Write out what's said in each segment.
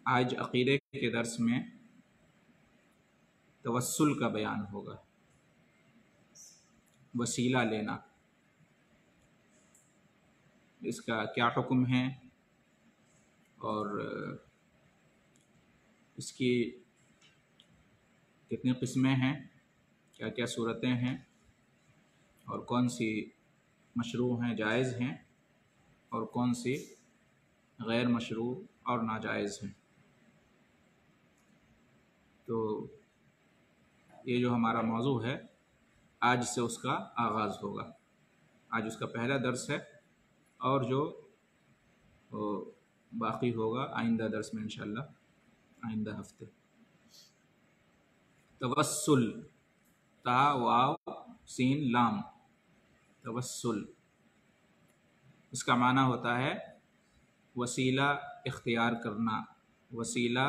آج عقیدے کے درس میں توسل کا بیان ہوگا، وسیلہ لینا، اس کا کیا حکم ہے اور اس کی کتنی قسمیں ہیں، کیا کیا صورتیں ہیں اور کون سی مشروع ہیں، جائز ہیں، اور کون سی غیر مشروع اور ناجائز ہیں۔ تو یہ جو ہمارا موضوع ہے آج سے اس کا آغاز ہوگا، آج اس کا پہلا درس ہے، اور جو باقی ہوگا آئندہ درس میں انشاءاللہ، آئندہ ہفتے۔ توسل، تا واو سین لام، توسل اس کا معنی ہوتا ہے وسیلہ اختیار کرنا، وسیلہ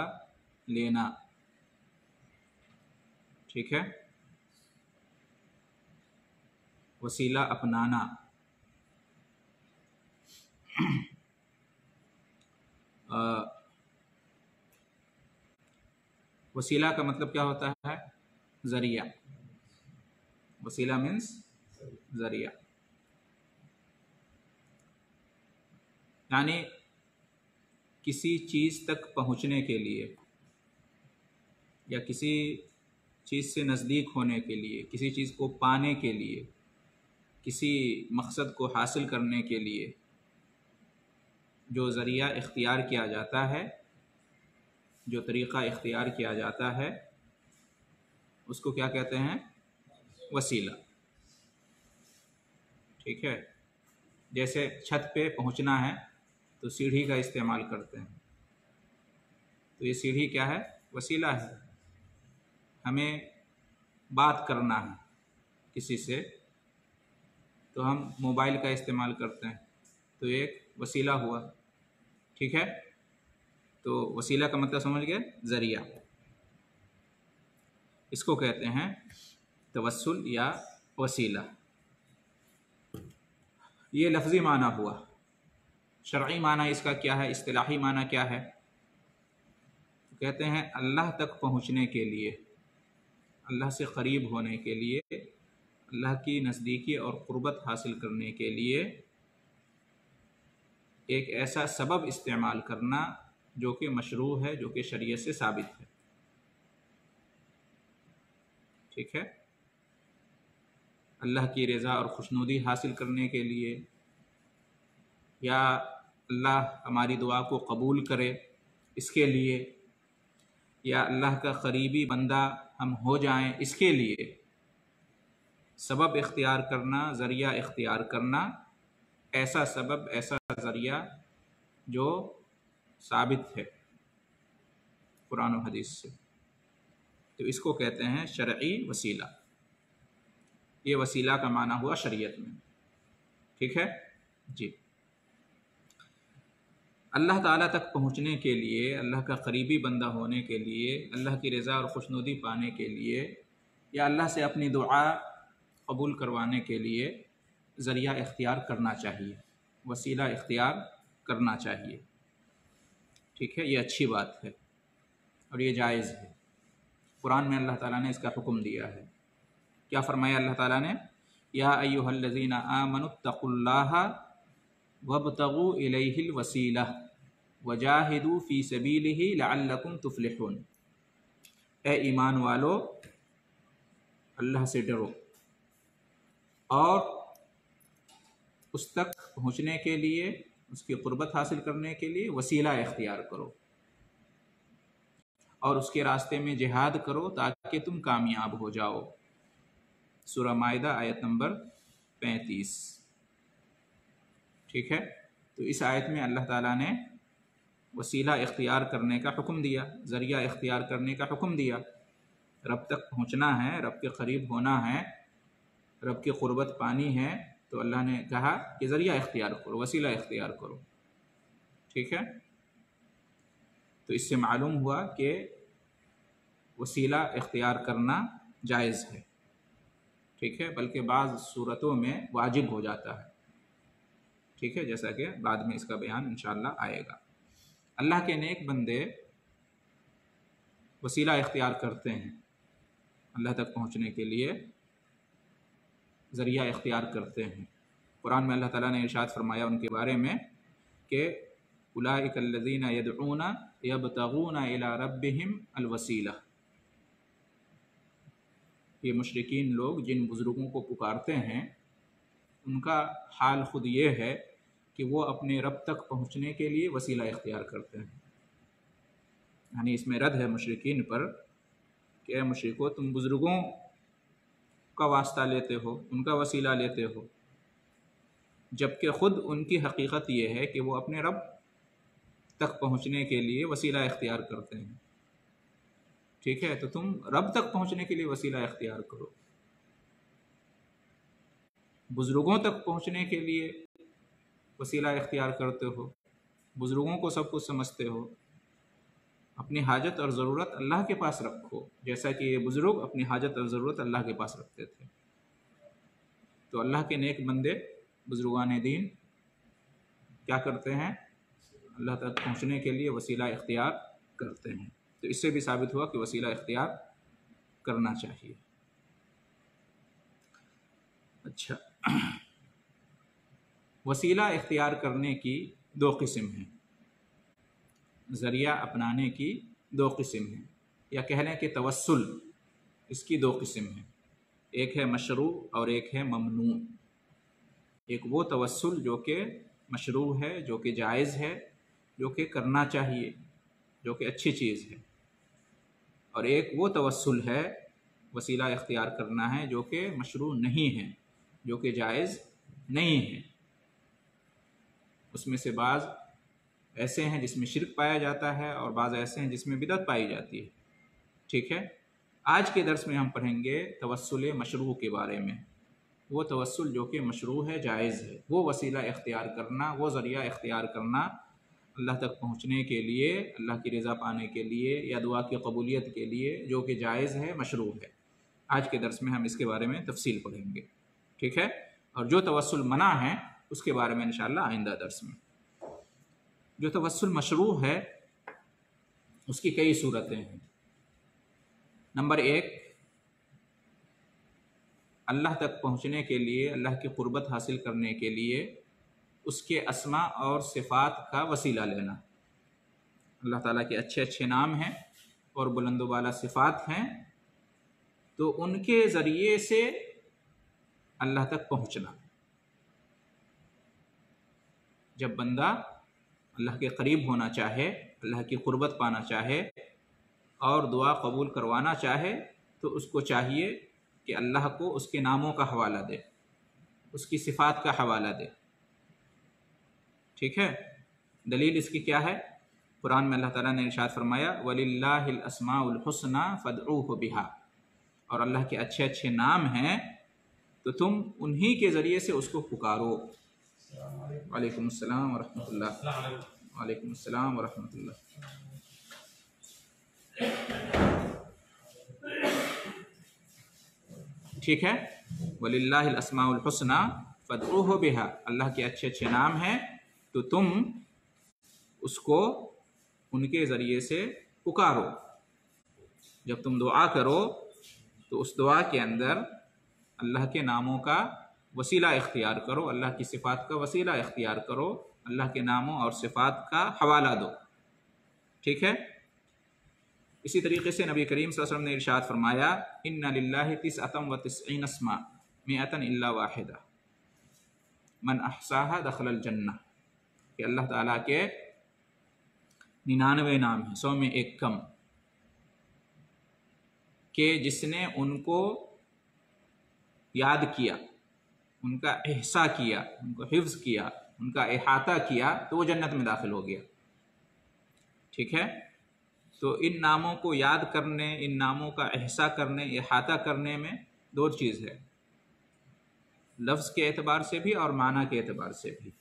لینا، ٹھیک ہے، وسیلہ اپنانا۔ وسیلہ کا مطلب کیا ہوتا ہے؟ ذریعہ، وسیلہ مینس ذریعہ، یعنی کسی چیز تک پہنچنے کے لیے یا کسی چیز سے نزدیک ہونے کے لیے، کسی چیز کو پانے کے لیے، کسی مقصد کو حاصل کرنے کے لیے جو ذریعہ اختیار کیا جاتا ہے، جو طریقہ اختیار کیا جاتا ہے، اس کو کیا کہتے ہیں؟ وسیلہ، ٹھیک ہے۔ جیسے چھت پہ پہنچنا ہے تو سیڑھی کا استعمال کرتے ہیں، تو یہ سیڑھی کیا ہے؟ وسیلہ ہے۔ ہمیں بات کرنا ہے کسی سے تو ہم موبائل کا استعمال کرتے ہیں، تو ایک وسیلہ ہوا، ٹھیک ہے۔ تو وسیلہ کا مطلب سمجھ گئے؟ ذریعہ، اس کو کہتے ہیں توسل یا وسیلہ۔ یہ لفظی معنی ہوا، شرعی معنی اس کا کیا ہے؟ اصطلاحی معنی کیا ہے؟ کہتے ہیں اللہ تک پہنچنے کے لیے، اللہ سے قریب ہونے کے لیے، اللہ کی نزدیکی اور قربت حاصل کرنے کے لیے ایک ایسا سبب استعمال کرنا جو کہ مشروع ہے، جو کہ شریعت سے ثابت ہے، ٹھیک ہے۔ اللہ کی رضا اور خوشنودی حاصل کرنے کے لیے، یا اللہ ہماری دعا کو قبول کرے اس کے لیے، یا اللہ کا قریبی بندہ ہم ہو جائیں اس کے لیے سبب اختیار کرنا، ذریعہ اختیار کرنا، ایسا سبب، ایسا ذریعہ جو ثابت ہے قرآن و حدیث سے، تو اس کو کہتے ہیں شرعی وسیلہ۔ یہ وسیلہ کا معنی ہوا شریعت میں، ٹھیک ہے جی۔ اللہ تعالیٰ تک پہنچنے کے لیے، اللہ کا قریبی بندہ ہونے کے لیے، اللہ کی رضا اور خوشنودی پانے کے لیے، یا اللہ سے اپنی دعا قبول کروانے کے لیے ذریعہ اختیار کرنا چاہیے، وسیلہ اختیار کرنا چاہیے، ٹھیک ہے۔ یہ اچھی بات ہے اور یہ جائز ہے۔ قرآن میں اللہ تعالیٰ نے اس کا حکم دیا ہے۔ کیا فرمایا اللہ تعالیٰ نے؟ یا ایھا الذین آمنوا اتقوا اللہ وابتغوا الیہ الوسیلہ وجاہدوا فی سبیلہ لعلکم تفلحون۔ اے ایمان والو، اللہ سے ڈرو اور اس تک پہنچنے کے لیے، اس کی قربت حاصل کرنے کے لیے وسیلہ اختیار کرو، اور اس کے راستے میں جہاد کرو تاکہ تم کامیاب ہو جاؤ۔ سورہ مائدہ آیت نمبر 35، ٹھیک ہے۔ تو اس آیت میں اللہ تعالیٰ نے وسیلہ اختیار کرنے کا حکم دیا، ذریعہ اختیار کرنے کا حکم دیا۔ رب تک پہنچنا ہے، رب کے قریب ہونا ہے، رب کی قربت پانی ہے، تو اللہ نے کہا کہ ذریعہ اختیار کرو، وسیلہ اختیار کرو، ٹھیک ہے۔ تو اس سے معلوم ہوا کہ وسیلہ اختیار کرنا جائز ہے، ٹھیک ہے، بلکہ بعض صورتوں میں واجب ہو جاتا ہے، ٹھیک ہے، جیسا کہ بعد میں اس کا بیان انشاءاللہ آئے گا۔ اللہ کے نیک بندے وسیلہ اختیار کرتے ہیں، اللہ تک پہنچنے کے لیے ذریعہ اختیار کرتے ہیں۔ قرآن میں اللہ تعالیٰ نے ارشاد فرمایا ان کے بارے میں کہ اولئک الذین یدعون یبتغون الی ربہم الوسیلہ، یہ مشرکین لوگ جن بزرگوں کو پکارتے ہیں ان کا حال خود یہ ہے کہ وہ اپنے رب تک پہنچنے کے لیے وسیلہ اختیار کرتے ہیں۔ یعنی اس میں رد ہے مشرکین پر کہ اے مشرکو، تم بزرگوں کا واسطہ لیتے ہو، ان کا وسیلہ لیتے ہو، جبکہ خود ان کی حقیقت یہ ہے کہ وہ اپنے رب تک پہنچنے کے لیے وسیلہ اختیار کرتے ہیں۔ ٹھیک ہے، تو تم رب تک پہنچنے کے لیے وسیلہ اختیار کرو، بزرگوں تک پہنچنے کے لیے وسیلہ اختیار کرتے ہو، بزرگوں کو سب کچھ سمجھتے ہو، اپنی حاجت اور ضرورت اللہ کے پاس رکھو، جیسا کہ یہ بزرگ اپنی حاجت اور ضرورت اللہ کے پاس رکھتے تھے۔ تو اللہ کے نیک بندے بزرگان دین کیا کرتے ہیں؟ اللہ تک پہنچنے کے لیے وسیلہ اختیار کرتے ہیں۔ تو اس سے بھی ثابت ہوا کہ وسیلہ اختیار کرنا چاہیے۔ اچھا، وسیلہ اختیار کرنے کی دو قسم ہیں، ذریعہ اپنانے کی دو قسم ہیں، یا کہہ لیں کہ توسل، اس کی دو قسم ہیں، ایک ہے مشروع اور ایک ہے ممنوع۔ ایک وہ توسل جو کہ مشروع ہے، جو کہ جائز ہے، جو کہ کرنا چاہیے، جو کہ اچھی چیز ہے، اور ایک وہ توسل ہے، وسیلہ اختیار کرنا ہے، جو کہ مشروع نہیں ہے، جو کہ جائز نہیں ہے۔ اس میں سے بعض ایسے ہیں جس میں شرک پایا جاتا ہے اور بعض ایسے ہیں جس میں بدعت پائی جاتی ہے۔ ٹھیک ہے، آج کے درس میں ہم پڑھیں گے توسل مشروع کے بارے میں، وہ توسل جو کہ مشروع ہے، جائز ہے، وہ وسیلہ اختیار کرنا، وہ ذریعہ اختیار کرنا اللہ تک پہنچنے کے لیے، اللہ کی رضا پانے کے لیے یا دعا کی قبولیت کے لیے، جو کہ جائز ہے، مشروع ہے۔ آج کے درس میں ہم اس کے بارے میں تفصیل پڑھیں گے۔ ٹھیک ہے، اور جو توسل منع ہے اس کے بارے میں انشاءاللہ آئندہ درس میں۔ جو توسل مشروع ہے اس کی کئی صورتیں ہیں۔ نمبر ایک، اللہ تک پہنچنے کے لیے، اللہ کی قربت حاصل کرنے کے لیے اس کے اسماء اور صفات کا وسیلہ لینا۔ اللہ تعالیٰ کے اچھے اچھے نام ہیں اور بلند و بالا صفات ہیں، تو ان کے ذریعے سے اللہ تک پہنچنا۔ جب بندہ اللہ کے قریب ہونا چاہے، اللہ کی قربت پانا چاہے اور دعا قبول کروانا چاہے، تو اس کو چاہیے کہ اللہ کو اس کے ناموں کا حوالہ دے، اس کی صفات کا حوالہ دے۔ ٹھیک ہے، دلیل اس کی کیا ہے؟ قرآن میں اللہ تعالیٰ نے ارشاد فرمایا وَلِلَّهِ الْأَسْمَاءُ الْحُسْنَى فَادْعُوهُ بِهَا، اور اللہ کے اچھے اچھے نام ہیں تو تم انہی کے ذریعے سے اس کو پکارو۔ وعلیکم السلام ورحمۃ اللہ۔ وعلیکم السلام ورحمۃ اللہ۔ ٹھیک ہے، وَلِلَّهِ الْأَسْمَاءُ الْحُسْنَى فَادْعُوهُ بِهَا، اللہ کے اچھے اچھے نام ہیں تو تم اس کو ان کے ذریعے سے پکارو۔ جب تم دعا کرو تو اس دعا کے اندر اللہ کے ناموں کا وسیلہ اختیار کرو، اللہ کی صفات کا وسیلہ اختیار کرو، اللہ کے ناموں اور صفات کا حوالہ دو۔ ٹھیک ہے، اسی طریقے سے نبی کریم صلی اللہ علیہ وسلم نے ارشاد فرمایا ان للہ 99 اسماء 100 الا واحدہ من احصاها دخل الجنہ، کہ اللہ تعالیٰ کے 99 نام ہیں، 100 میں ایک کم، کہ جس نے ان کو یاد کیا، ان کا احصاء کیا، ان کو حفظ کیا، ان کا احاطہ کیا، تو وہ جنت میں داخل ہو گیا۔ ٹھیک ہے، تو ان ناموں کو یاد کرنے، ان ناموں کا احصاء کرنے، احاطہ کرنے میں دو چیز ہے، لفظ کے اعتبار سے بھی اور معنی کے اعتبار سے بھی۔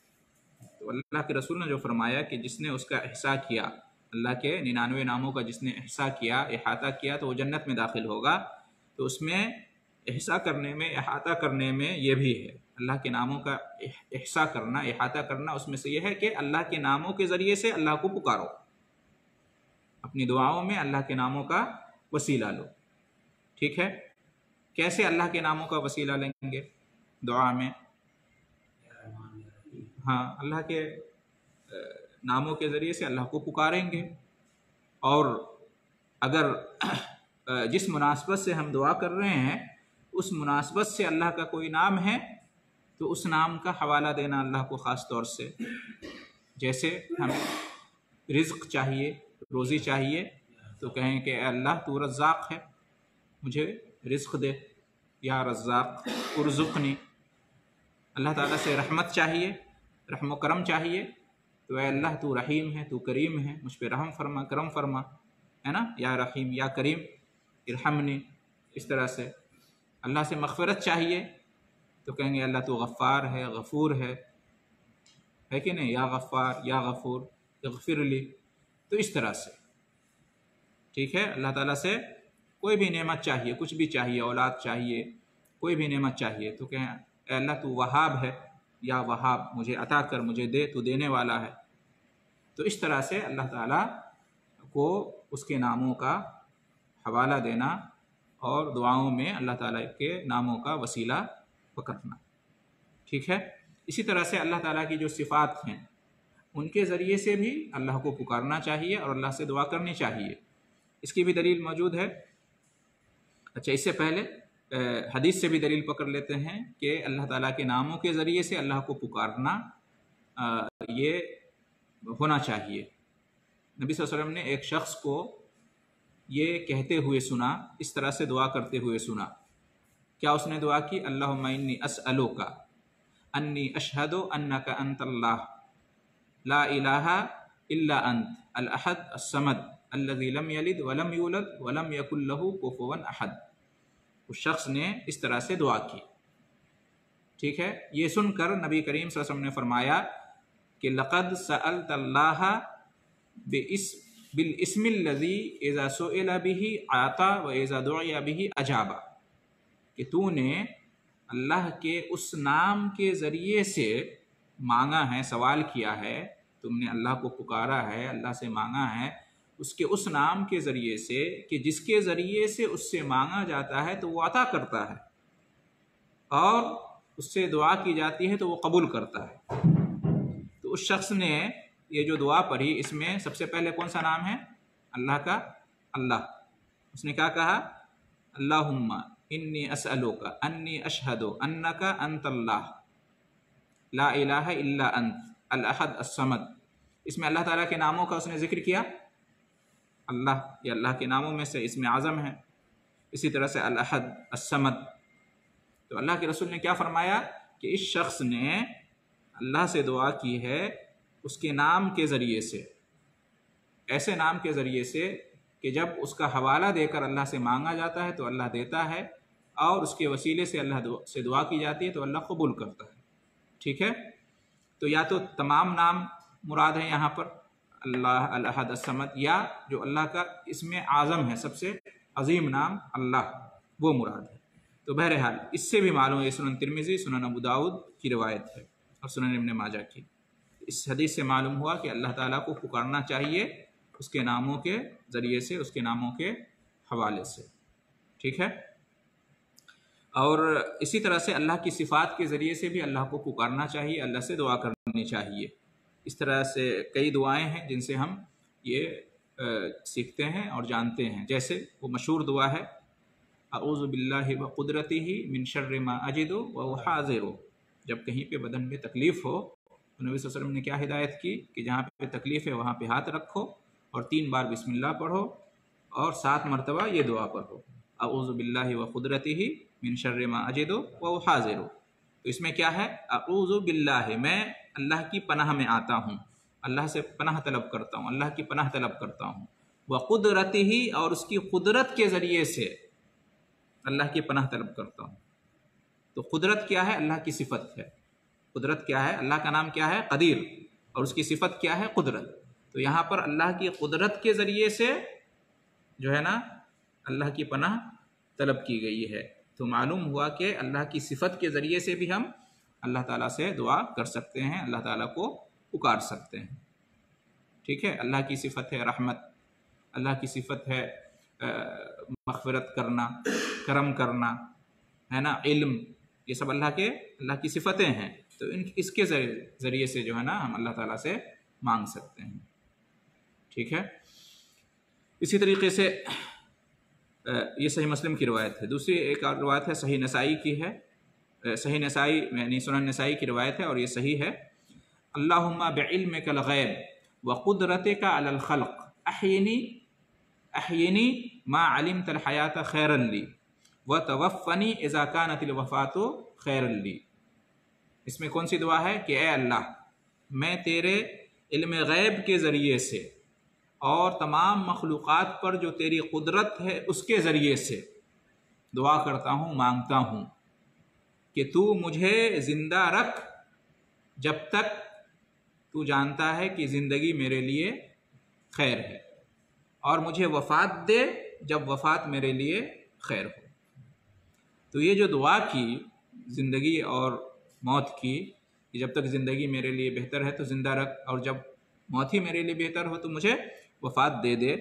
تو اللہ کے رسول نے جو فرمایا کہ جس نے اس کا احصاء کیا، اللہ کے 99 ناموں کا جس نے احصاء کیا، احاطہ کیا، تو وہ جنت میں داخل ہوگا۔ تو اس میں احصاء کرنے میں، احاطہ کرنے میں یہ بھی ہے، اللہ کے ناموں کا احصاء کرنا، احاطہ کرنا، اس میں سے یہ ہے کہ اللہ کے ناموں کے ذریعے سے اللہ کو پکارو، اپنی دعاؤں میں اللہ کے ناموں کا وسیلہ لو، ٹھیک ہے؟ کیسے اللہ کے ناموں کا وسیلہ لیں گے دعا میں؟ ہاں، اللہ کے ناموں کے ذریعے سے اللہ کو پکاریں گے، اور اگر جس مناسبت سے ہم دعا کر رہے ہیں اس مناسبت سے اللہ کا کوئی نام ہے تو اس نام کا حوالہ دینا اللہ کو خاص طور سے، جیسے ہمیں رزق چاہیے، روزی چاہیے، تو کہیں کہ اے اللہ تو رزاق ہے، مجھے رزق دے، یا رزاق ارزقنی۔ اللہ تعالیٰ سے رحمت چاہیے، رحم و کرم چاہیے، تو اے اللہ تو رحیم ہے، تو کریم ہے، مجھ پہ رحم فرما، کرم فرما، ہے نا، یا رحیم یا کریم ارحمنی۔ اس طرح سے اللہ سے مغفرت چاہیے تو کہیں گے اللہ تو غفار ہے، غفور ہے کہ نہیں، یا غفار یا غفور اغفر لی۔ تو اس طرح سے ٹھیک ہے، اللہ تعالیٰ سے کوئی بھی نعمت چاہیے، کچھ بھی چاہیے، اولاد چاہیے، کوئی بھی نعمت چاہیے، تو کہیں اے اللہ تو وہاب ہے، یا وہاب مجھے عطا کر، مجھے دے، تو دینے والا ہے۔ تو اس طرح سے اللہ تعالیٰ کو اس کے ناموں کا حوالہ دینا اور دعاؤں میں اللہ تعالیٰ کے ناموں کا وسیلہ پکڑنا، ٹھیک ہے؟ اسی طرح سے اللہ تعالیٰ کی جو صفات ہیں ان کے ذریعے سے بھی اللہ کو پکارنا چاہیے اور اللہ سے دعا کرنی چاہیے۔ اس کی بھی دلیل موجود ہے۔ اچھا، اس سے پہلے حدیث سے بھی دلیل پکڑ لیتے ہیں کہ اللہ تعالیٰ کے ناموں کے ذریعے سے اللہ کو پکارنا یہ ہونا چاہیے۔ نبی صلی اللہ علیہ وسلم نے ایک شخص کو یہ کہتے ہوئے سنا، اس طرح سے دعا کرتے ہوئے سنا۔ کیا اس نے دعا کی؟ اللہم انی اسألوک انی اشہد انک انت اللہ لا الہ الا انت الاحد الصمد الذی لم یلد ولم یولد ولم یکن لہ کفوا احد۔ اس شخص نے اس طرح سے دعا کی، ٹھیک ہے؟ یہ سن کر نبی کریم صلی اللہ علیہ وسلم نے فرمایا کہ لقد سألت اللہ بالاسم الذی اذا سئل به اعطى واذا دعی به اجاب، کہ تو نے اللہ کے اس نام کے ذریعے سے مانگا ہے، سوال کیا ہے، تم نے اللہ کو پکارا ہے، اللہ سے مانگا ہے اس کے اس نام کے ذریعے سے کہ جس کے ذریعے سے اس سے مانگا جاتا ہے تو وہ عطا کرتا ہے، اور اس سے دعا کی جاتی ہے تو وہ قبول کرتا ہے۔ تو اس شخص نے یہ جو دعا پڑھی، اس میں سب سے پہلے کون سا نام ہے؟ اللہ کا اللہ۔ اس نے کیا کہا؟ اللہم انی اسألوک انی اشہد انک انت اللہ لا الہ الا انت الاحد الصمد۔ اس میں اللہ تعالیٰ کے ناموں کا اس نے ذکر کیا، اللہ، یہ اللہ کے ناموں میں سے اسم اعظم ہے۔ اسی طرح سے الاحد الصمد۔ تو اللہ کے رسول نے کیا فرمایا کہ اس شخص نے اللہ سے دعا کی ہے اس کے نام کے ذریعے سے، ایسے نام کے ذریعے سے کہ جب اس کا حوالہ دے کر اللہ سے مانگا جاتا ہے تو اللہ دیتا ہے، اور اس کے وسیلے سے اللہ سے دعا کی جاتی ہے تو اللہ قبول کرتا ہے، ٹھیک ہے؟ تو یا تو تمام نام مراد ہیں یہاں پر، اللہ، الاحد الصمد، یا جو اللہ کا اسم اعظم ہے، سب سے عظیم نام اللہ، وہ مراد ہے۔ تو بہرحال اس سے بھی معلوم ہے، سنن ترمذی، سنن ابو داؤد کی روایت ہے، اور سنن ابن ماجہ کی۔ اس حدیث سے معلوم ہوا کہ اللہ تعالیٰ کو پکارنا چاہیے اس کے ناموں کے ذریعے سے، اس کے ناموں کے حوالے سے، ٹھیک ہے؟ اور اسی طرح سے اللہ کی صفات کے ذریعے سے بھی اللہ کو پکارنا چاہیے، اللہ سے دعا کرنی چاہیے۔ اس طرح سے کئی دعائیں ہیں جن سے ہم یہ سیکھتے ہیں اور جانتے ہیں، جیسے وہ مشہور دعا ہے اعوذ باللہ وقدرتہ من شر ما اجد وهو حاضر۔ جب کہیں پہ بدن میں تکلیف ہو تو نبی صلی اللہ علیہ وسلم نے کیا ہدایت کی کہ جہاں پہ تکلیف ہے وہاں پہ ہاتھ رکھو اور 3 بار بسم اللہ پڑھو اور 7 مرتبہ یہ دعا پڑھو، اعوذ باللہ وقدرتہ من شر ما اجد وهو حاضر۔ تو اس میں کیا ہے؟ اعوذ باللہ، میں اللہ کی پناہ میں آتا ہوں، اللہ سے پناہ طلب کرتا ہوں، اللہ کی پناہ طلب کرتا ہوں، وقدرتہ، اور اس کی قدرت کے ذریعے سے اللہ کی پناہ طلب کرتا ہوں۔ تو قدرت کیا ہے؟ اللہ کی صفت ہے۔ قدرت کیا ہے؟ اللہ کا نام کیا ہے؟ قدیر، اور اس کی صفت کیا ہے؟ قدرت۔ تو یہاں پر اللہ کی قدرت کے ذریعے سے جو ہے نا اللہ کی پناہ طلب کی گئی ہے۔ تو معلوم ہوا کہ اللہ کی صفت کے ذریعے سے بھی ہم اللہ تعالیٰ سے دعا کر سکتے ہیں، اللہ تعالیٰ کو پکار سکتے ہیں، ٹھیک ہے؟ اللہ کی صفت ہے رحمت، اللہ کی صفت ہے مغفرت کرنا، کرم کرنا، ہے نا، علم، یہ سب اللہ کی صفتیں ہیں، تو اس کے ذریعے سے جو ہے نا ہم اللہ تعالیٰ سے مانگ سکتے ہیں، ٹھیک ہے۔ اسی طریقے سے یہ صحیح مسلم کی روایت ہے۔ دوسری ایک اور روایت ہے، صحیح نسائی کی ہے، صحیح نسائی یعنی سنن نسائی کی روایت ہے اور یہ صحیح ہے۔ اللہم بعلمک الغیب وقدرتک علی الخلق احینی ما علمت الحیات خیرا لی وتوفنی اذا کانت الوفات خیرا لی۔ اس میں کون سی دعا ہے کہ اے اللہ، میں تیرے علم غیب کے ذریعے سے اور تمام مخلوقات پر جو تیری قدرت ہے اس کے ذریعے سے دعا کرتا ہوں، مانگتا ہوں کہ تو مجھے زندہ رکھ جب تک تو جانتا ہے کہ زندگی میرے لیے خیر ہے، اور مجھے وفات دے جب وفات میرے لیے خیر ہو۔ تو یہ جو دعا کی زندگی اور موت کی، کہ جب تک زندگی میرے لیے بہتر ہے تو زندہ رکھ، اور جب موت ہی میرے لیے بہتر ہو تو مجھے وفات دے دے،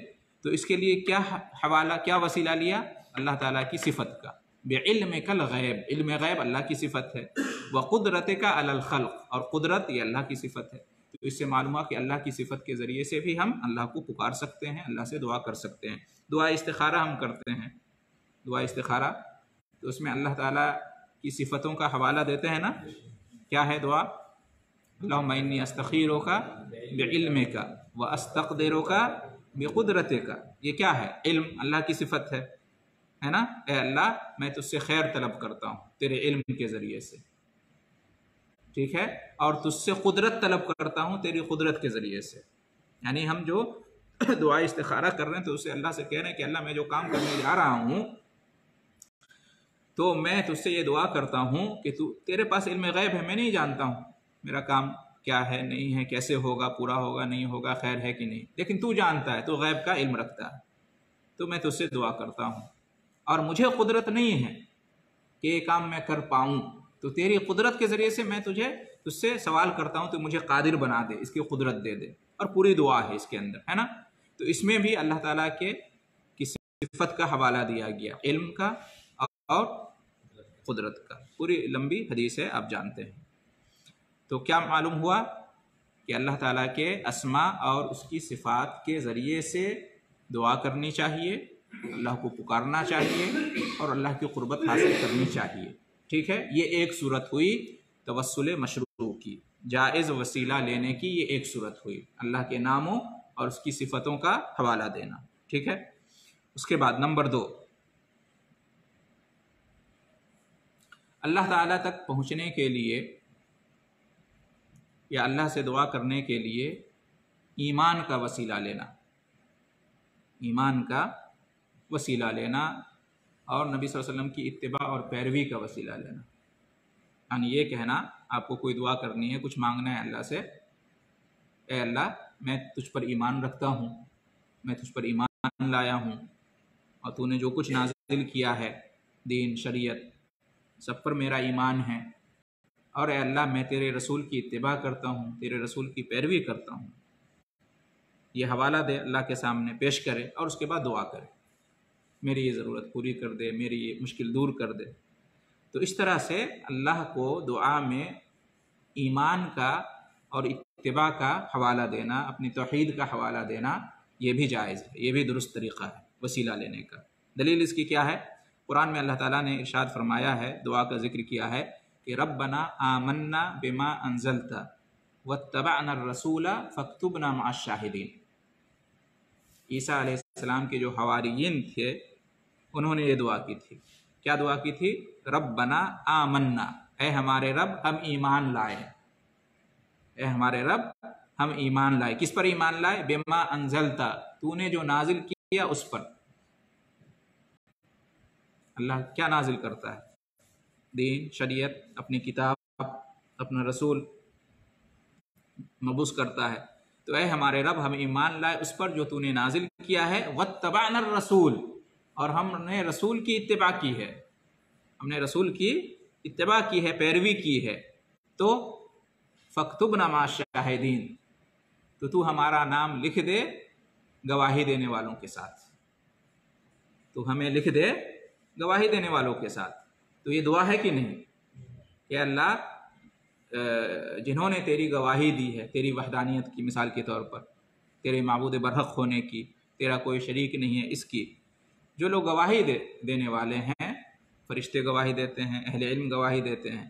تو اس کے لیے کیا حوالہ، کیا وسیلہ لیا؟ اللہ تعالیٰ کی صفت کا، بعلمک الغیب، علم غیب اللہ کی صفت ہے، وقدرتک علی الخلق، اور قدرت یہ اللہ کی صفت ہے۔ تو اس سے معلوم ہوا کہ اللہ کی صفت کے ذریعے سے بھی ہم اللہ کو پکار سکتے ہیں، اللہ سے دعا کر سکتے ہیں۔ دعا استخارہ ہم کرتے ہیں، دعا استخارہ، تو اس میں اللہ تعالیٰ کی صفتوں کا حوالہ دیتے ہیں نا۔ کیا ہے دعا؟ اللہم انی استخیرک بعلمک واستقدرک بقدرتک، یہ کیا ہے؟ علم اللہ کی صفت ہے نا۔ اے اللہ، میں تجھ سے خیر طلب کرتا ہوں تیرے علم کے ذریعے سے، ٹھیک ہے، اور تجھ سے قدرت طلب کرتا ہوں تیری قدرت کے ذریعے سے۔ یعنی ہم جو دعا استخارہ کر رہے ہیں تو اسے اللہ سے کہہ رہے ہیں کہ اللہ، میں جو کام کرنے جا رہا ہوں تو میں تجھ سے یہ دعا کرتا ہوں کہ تیرے پاس علم غیب ہے، میں نہیں جانتا ہوں میرا کام کیا ہے، نہیں ہے، کیسے ہوگا، پورا ہوگا نہیں ہوگا، خیر ہے کہ نہیں، لیکن تو جانتا ہے، تو غیب کا علم رکھتا ہے، تو میں تجھ سے دعا کرتا ہوں، اور مجھے قدرت نہیں ہے کہ یہ کام میں کر پاؤں، تو تیری قدرت کے ذریعے سے میں تجھ سے سوال کرتا ہوں، تو مجھے قادر بنا دے، اس کی قدرت دے دے، اور پوری دعا ہے اس کے اندر، ہے نا۔ تو اس میں بھی اللہ تعالیٰ کی صفت کا حوالہ دیا گیا، علم کا اور قدرت کا، پوری لمبی حدیث ہے، آپ جانتے ہیں۔ تو کیا معلوم ہوا کہ اللہ تعالیٰ کے اسماء اور اس کی صفات کے ذریعے سے دعا کرنی چاہیے، اللہ کو پکارنا چاہیے، اور اللہ کی قربت حاصل کرنی چاہیے، ٹھیک ہے۔ یہ ایک صورت ہوئی توسل مشروع کی، جائز وسیلہ لینے کی، یہ ایک صورت ہوئی، اللہ کے ناموں اور اس کی صفتوں کا حوالہ دینا، ٹھیک ہے۔ اس کے بعد نمبر 2، اللہ تعالیٰ تک پہنچنے کے لیے یا اللہ سے دعا کرنے کے لیے ایمان کا وسیلہ لینا، ایمان کا وسیلہ لینا، اور نبی صلی اللہ علیہ وسلم کی اتباع اور پیروی کا وسیلہ لینا۔ یعنی یہ کہنا، آپ کو کوئی دعا کرنی ہے، کچھ مانگنا ہے اللہ سے، اے اللہ، میں تجھ پر ایمان رکھتا ہوں، میں تجھ پر ایمان لایا ہوں، اور تو نے جو کچھ نازل کیا ہے، دین، شریعت، سب پر میرا ایمان ہے، اور اے اللہ، میں تیرے رسول کی اتباع کرتا ہوں، تیرے رسول کی پیروی کرتا ہوں۔ یہ حوالہ دے، اللہ کے سامنے پیش کرے، اور اس کے بعد دعا کرے، میری یہ ضرورت پوری کر دے، میری یہ مشکل دور کر دے۔ تو اس طرح سے اللہ کو دعا میں ایمان کا اور اتباع کا حوالہ دینا، اپنی توحید کا حوالہ دینا، یہ بھی جائز ہے، یہ بھی درست طریقہ ہے وسیلہ لینے کا۔ دلیل اس کی کیا ہے؟ قرآن میں اللہ تعالیٰ نے ارشاد فرمایا ہے، دعا کا ذکر کیا ہے کہ ربنا آمنا بما انزلت واتبعنا الرسول فاکتبنا مع الشاہدین۔ عیسیٰ علیہ السلام کے جو حواریین تھے، انہوں نے یہ دعا کی تھی۔ کیا دعا کی تھی؟ ربنا آمنا، اے ہمارے رب، ہم ایمان لائے، اے ہمارے رب، ہم ایمان لائے۔ کس پر ایمان لائے؟ بما انزلت، تو نے جو نازل کیا اس پر۔ اللہ کیا نازل کرتا ہے؟ دین، شریعت، اپنی کتاب، اپنا رسول مبعوث کرتا ہے۔ تو اے ہمارے رب، ہم ایمان لائے اس پر جو تو نے نازل کیا ہے، واتبعنا الرسول، اور ہم نے رسول کی اتباع کی ہے، ہم نے رسول کی اتباع کی ہے، پیروی کی ہے۔ تو فاکتبنا مع الشاہدین، تو ہمارا نام لکھ دے گواہی دینے والوں کے ساتھ، تو ہمیں لکھ دے گواہی دینے والوں کے ساتھ۔ تو یہ دعا ہے کہ نہیں کہ اللہ جنہوں نے تیری گواہی دی ہے تیری وحدانیت کی، مثال کے طور پر تیرے معبود برحق ہونے کی، تیرا کوئی شریک نہیں ہے اس کی، جو لوگ گواہی دینے والے ہیں، فرشتے گواہی دیتے ہیں، اہل علم گواہی دیتے ہیں،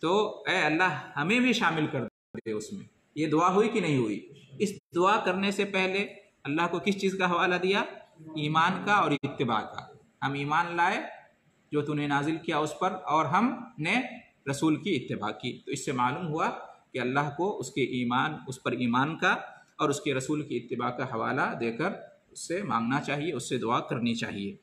تو اے اللہ ہمیں بھی شامل کر دے اس میں۔ یہ دعا ہوئی کہ نہیں ہوئی؟ اس دعا کرنے سے پہلے اللہ کو کس چیز کا حوالہ دیا؟ ایمان کا اور اتباع کا۔ ہم ایمان لائے جو تو نے نازل کیا اس پر، اور ہم نے رسول کی اتباع کی۔ تو اس سے معلوم ہوا کہ اللہ کو اس کے ایمان، اس پر ایمان کا اور اس کے رسول کی اتباع کا حوالہ دے کر اس سے مانگنا چاہیے، اس سے دعا کرنی چاہیے۔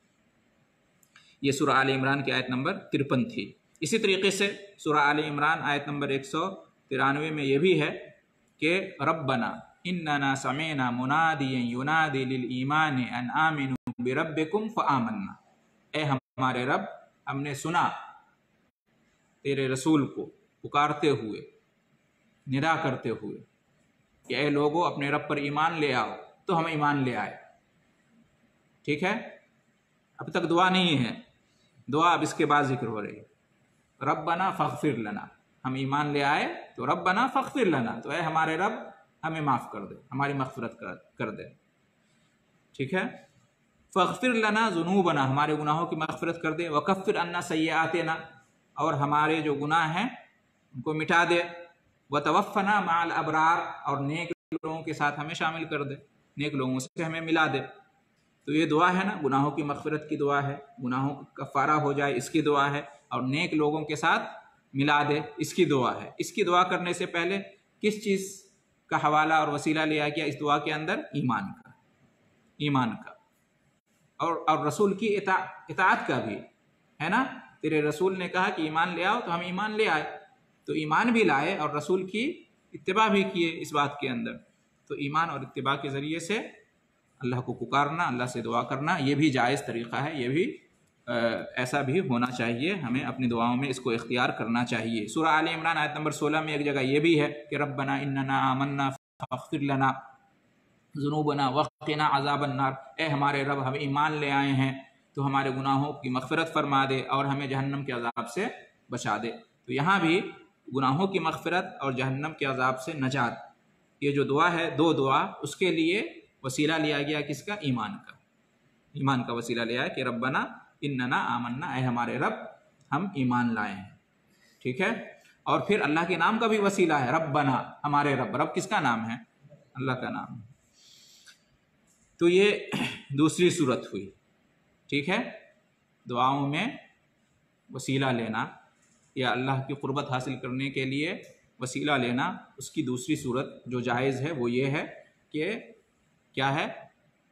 یہ سورہ آل عمران کی آیت نمبر 53 تھی۔ اسی طریقے سے سورہ آل عمران آیت نمبر 193 میں یہ بھی ہے کہ ربنا اننا سمعنا منادیا ینادی للایمان ان آمنوا بربکم فآمنا، اے ہمارے رب ہم نے سنا تیرے رسول کو پکارتے ہوئے، ندا کرتے ہوئے کہ اے لوگو اپنے رب پر ایمان لے آؤ، تو ہم ایمان لے آئے۔ ٹھیک ہے، اب تک دعا نہیں ہے، دعا اب اس کے بعد ذکر ہو رہی ہے۔ ربنا فاغفر لنا، ہم ایمان لے آئے تو ربنا فاغفر لنا، تو اے ہمارے رب ہمیں معاف کر دے، ہماری مغفرت کر دے۔ ٹھیک ہے، فاغفر لنا ذنوبنا، ہمارے گناہوں کی مغفرت کر دے، وکفر عنا سیئاتنا، اور ہمارے جو گناہ ہیں ان کو مٹا دے، وتوفنا مع الابرار، اور نیک لوگوں کے ساتھ ہمیں شامل کر دے، نیک لوگوں سے ہمیں ملا دے۔ تو یہ دعا ہے نا، گناہوں کی مغفرت کی دعا ہے، گناہوں کا کفارہ ہو جائے اس کی دعا ہے، اور نیک لوگوں کے ساتھ ملا دے اس کی دعا ہے۔ اس کی دعا کرنے سے پہلے کس چیز کا حوالہ اور وسیلہ لیا گیا اس دعا کے اندر؟ ایمان کا اور رسول کی اطاعت کا بھی ہے نا۔ تیرے رسول نے کہا کہ ایمان لے آؤ، تو ہم ایمان لے آئے، تو ایمان بھی لائے اور رسول کی اتباع بھی کیے اس بات کے اندر۔ تو ایمان اور اتباع کے ذریعے سے اللہ کو پکارنا، اللہ سے دعا کرنا، یہ بھی جائز طریقہ ہے، یہ بھی ایسا بھی ہونا چاہیے، ہمیں اپنی دعاؤں میں اس کو اختیار کرنا چاہیے۔ سورہ آل عمران آیت نمبر 16 میں ایک جگہ یہ بھی ہے کہ ربنا اننا آمنا فاغفر لنا ذنوبنا وقنا عذاب النار، اے ہمارے رب ہم ایمان لے آئے ہیں تو ہمارے گناہوں کی مغفرت فرما دے اور ہمیں جہنم کے عذاب سے بچا دے۔ تو یہاں بھی گناہوں کی مغفرت اور جہنم کے عذاب سے نجات، یہ جو دعا ہے، دو دعا، اس کے لیے وسیلہ لیا گیا کس کا؟ ایمان کا وسیلہ لیا ہے کہ ربنا اننا آمنا، اے ہمارے رب ہم ایمان لائے ہیں۔ ٹھیک ہے، اور پھر اللہ کے نام کا بھی وسیلہ ہے، ربنا، ہمارے رب۔ رب کس کا نام ہے؟ اللہ کا نام ہے۔ تو یہ دوسری صورت ہوئی۔ ٹھیک ہے، دعاؤں میں وسیلہ لینا یا اللہ کی قربت حاصل کرنے کے لیے وسیلہ لینا، اس کی دوسری صورت جو جائز ہے وہ یہ ہے کہ کیا ہے؟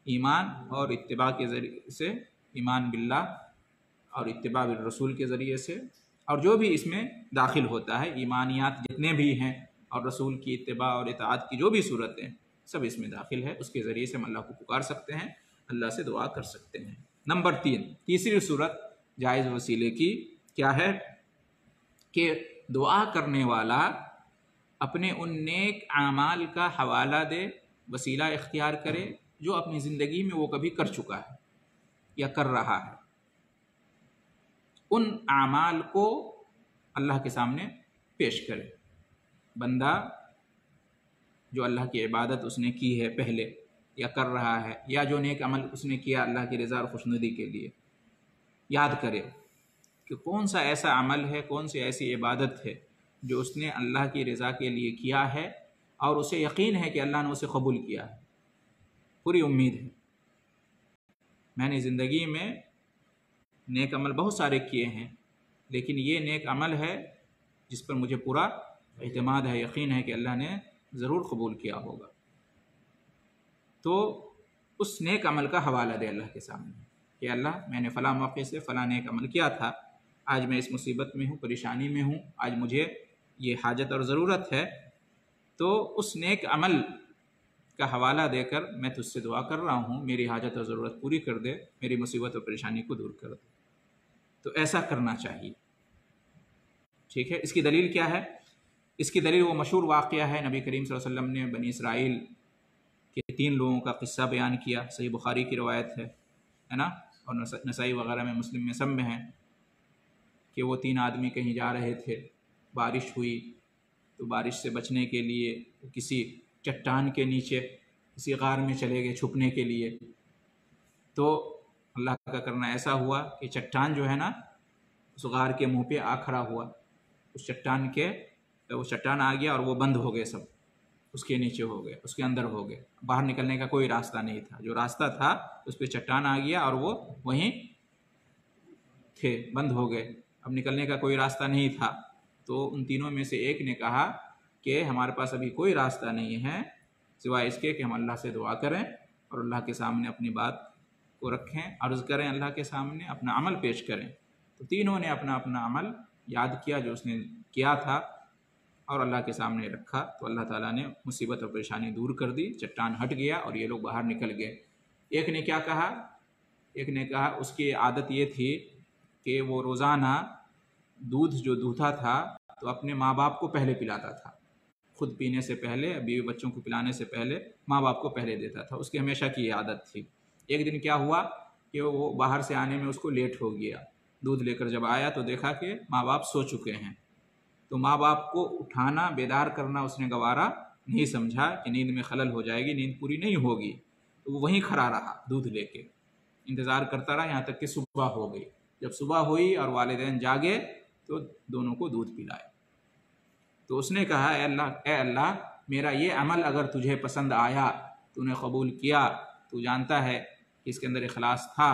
ایمان اور اتباع کے ذریعے سے، ایمان باللہ اور اتباع بالرسول کے ذریعے سے، اور جو بھی اس میں داخل ہوتا ہے، ایمانیات جتنے بھی ہیں اور رسول کی اتباع اور اطاعت کی جو بھی صورتیں سب اس میں داخل ہے، اس کے ذریعے سے ہم اللہ کو پکار سکتے ہیں، اللہ سے دعا کر سکتے ہیں۔ نمبر 3، تیسری صورت جائز وسیلے کی کیا ہے کہ دعا کرنے والا اپنے ان نیک اعمال کا حوالہ دے، وسیلہ اختیار کرے جو اپنی زندگی میں وہ کبھی کر چکا ہے یا کر رہا ہے، ان اعمال کو اللہ کے سامنے پیش کرے۔ بندہ جو اللہ کی عبادت اس نے کی ہے پہلے یا کر رہا ہے، یا جو نیک عمل اس نے کیا اللہ کی رضا اور خوشنودی کے لیے، یاد کرے کہ کون سا ایسا عمل ہے، کون سی ایسی عبادت ہے جو اس نے اللہ کی رضا کے لیے کیا ہے اور اسے یقین ہے کہ اللہ نے اسے قبول کیا ہے، پوری امید ہے۔ میں نے زندگی میں نیک عمل بہت سارے کیے ہیں، لیکن یہ نیک عمل ہے جس پر مجھے پورا اعتماد ہے، یقین ہے کہ اللہ نے ضرور قبول کیا ہوگا۔ تو اس نیک عمل کا حوالہ دے اللہ کے سامنے کہ اللہ میں نے فلاں موقع سے فلاں نیک عمل کیا تھا، آج میں اس مصیبت میں ہوں، پریشانی میں ہوں، آج مجھے یہ حاجت اور ضرورت ہے، تو اس نیک عمل کا حوالہ دے کر میں تجھ سے دعا کر رہا ہوں، میری حاجت اور ضرورت پوری کر دے، میری مصیبت اور پریشانی کو دور کر دے۔ تو ایسا کرنا چاہیے۔ ٹھیک ہے، اس کی دلیل کیا ہے؟ اس کی دلیل وہ مشہور واقعہ ہے، نبی کریم صلی اللہ علیہ وسلم نے بنی اسرائیل کے تین لوگوں کا قصہ بیان کیا، صحیح بخاری کی روایت ہے نا، اور نسائی وغیرہ میں، مسلم میں، سب میں ہے کہ وہ تین آدمی کہیں جا رہے تھے، بارش ہوئی تو بارش سے بچنے کے لیے کسی چٹان کے نیچے کسی غار میں چلے گئے چھپنے کے لیے. تو اللہ کا کرنا ایسا ہوا کہ چٹان جو ہے نا اس غار کے منہ پہ آ کھڑا ہوا، اس چٹان کے وہ چٹان آ گیا اور وہ بند ہو گئے، سب اس کے نیچے ہو گئے، اس کے اندر ہو گئے، باہر نکلنے کا کوئی راستہ نہیں تھا. جو راستہ تھا اس پہ چٹان آ گیا اور وہ وہیں تھے، بند ہو گئے، اب نکلنے کا کوئی راستہ نہیں تھا. تو ان تینوں میں سے ایک نے کہا کہ ہمارے پاس ابھی کوئی راستہ نہیں ہے سوائے اس کے کہ ہم اللہ سے دعا کریں اور اللہ کے سامنے اپنی بات کو رکھیں، عرض کریں اللہ کے سامنے، اپنا عمل پیش کریں. تو تینوں نے اپنا اپنا عمل یاد کیا جو اس نے کیا تھا اور اللہ کے سامنے رکھا. تو اللہ تعالیٰ نے مصیبت اور پریشانی دور کر دی، چٹان ہٹ گیا اور یہ لوگ باہر نکل گئے. ایک نے کیا کہا؟ ایک نے کہا اس کی عادت یہ تھی کہ وہ روزانہ دودھ جو دودھا تھا تو اپنے ماں باپ کو پہلے پلاتا تھا، خود پینے سے پہلے، بیوی بچوں کو پلانے سے پہلے ماں باپ کو پہلے دیتا تھا. اس کی ہمیشہ کی یہ عادت تھی. ایک دن کیا ہوا کہ وہ باہر سے آنے میں اس کو لیٹ ہو گیا، دودھ لے کر جب آیا تو دیکھا کہ ماں باپ سو چکے ہیں. تو ماں باپ کو اٹھانا، بیدار کرنا اس نے گوارا نہیں سمجھا کہ نیند میں خلل ہو جائے گی، نیند پوری نہیں ہوگی. تو وہ وہیں کھڑا رہا دودھ لے کے، انتظار کرتا رہا یہاں تک کہ صبح ہو گئی. جب صبح ہوئی اور والدین جاگے تو دونوں کو دودھ پلائے. تو اس نے کہا اے اللہ میرا یہ عمل اگر تجھے پسند آیا، تو نے قبول کیا، تو جانتا ہے کہ اس کے اندر اخلاص تھا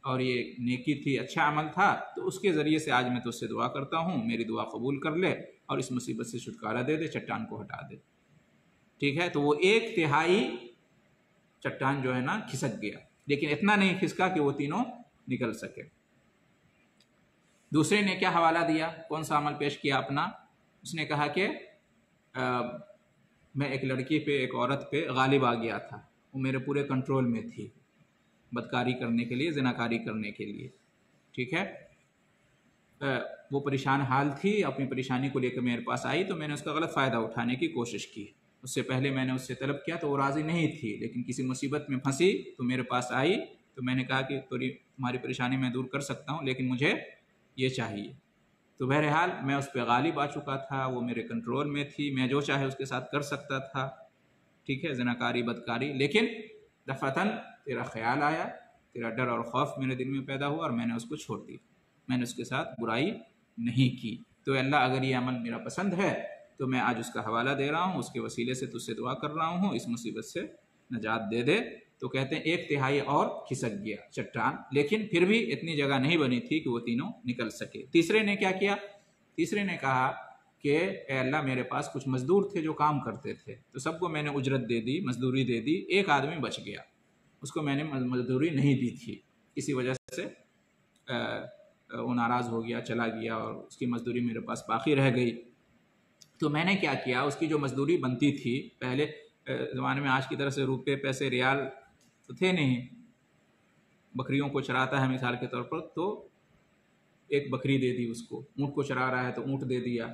اور یہ نیکی تھی، اچھا عمل تھا، تو اس کے ذریعے سے آج میں تجھ سے دعا کرتا ہوں، میری دعا قبول کر لے اور اس مصیبت سے چھٹکارا دے دے، چٹان کو ہٹا دے. ٹھیک ہے. تو وہ 1/3 چٹان جو ہے نا کھسک گیا، لیکن اتنا نہیں کھسکا کہ وہ تینوں نکل سکے. دوسرے نے کیا حوالہ دیا، کون سا عمل پیش کیا اپنا؟ اس نے کہا کہ میں ایک لڑکی پہ، ایک عورت پہ غالب آ گیا تھا، وہ میرے پورے کنٹرول میں تھی، بدکاری کرنے کے لیے، زناکاری کرنے کے لیے. ٹھیک ہے. وہ پریشان حال تھی، اپنی پریشانی کو لے کر میرے پاس آئی تو میں نے اس کا غلط فائدہ اٹھانے کی کوشش کی. اس سے پہلے میں نے اس سے طلب کیا تو وہ راضی نہیں تھی، لیکن کسی مصیبت میں پھنسی تو میرے پاس آئی تو میں نے کہا کہ تمہاری پریشانی میں دور کر سکتا ہوں لیکن مجھے یہ چاہیے. تو بہرحال میں اس پہ غالب آ چکا تھا، وہ میرے کنٹرول میں تھی، میں جو چاہے اس کے ساتھ کر سکتا تھا. ٹھیک ہے. زناکاری، بدکاری. لیکن دفعتاً تیرا خیال آیا، تیرا ڈر اور خوف میرے دل میں پیدا ہوا اور میں نے اس کو چھوڑ دیا، میں نے اس کے ساتھ برائی نہیں کی. تو اللہ اگر یہ عمل میرا پسند ہے تو میں آج اس کا حوالہ دے رہا ہوں، اس کے وسیلے سے تجھ سے دعا کر رہا ہوں، اس مصیبت سے نجات دے دے. تو کہتے ہیں 1/3 اور کھسک گیا چٹان، لیکن پھر بھی اتنی جگہ نہیں بنی تھی کہ وہ تینوں نکل سکے. تیسرے نے کیا کیا؟ تیسرے نے کہا کہ اے اللہ میرے پاس کچھ مزدور تھے جو کام کرتے تھے، تو سب کو میں نے اجرت دے دی، مزدوری دے دی، ایک آدمی بچ گیا، اس کو میں نے مزدوری نہیں دی تھی، کسی وجہ سے وہ ناراض ہو گیا، چلا گیا اور اس کی مزدوری میرے پاس باقی رہ گئی. تو میں نے کیا کیا، اس کی جو مزدوری بنتی تھی، پہلے زمانے میں آج کی طرح سے روپے، پیسے، ریال تو تھے نہیں، بکریوں کو چراتا ہے مثال کے طور پر تو ایک بکری دے دی اس کو، اونٹ کو چرا رہا ہے تو اونٹ دے دیا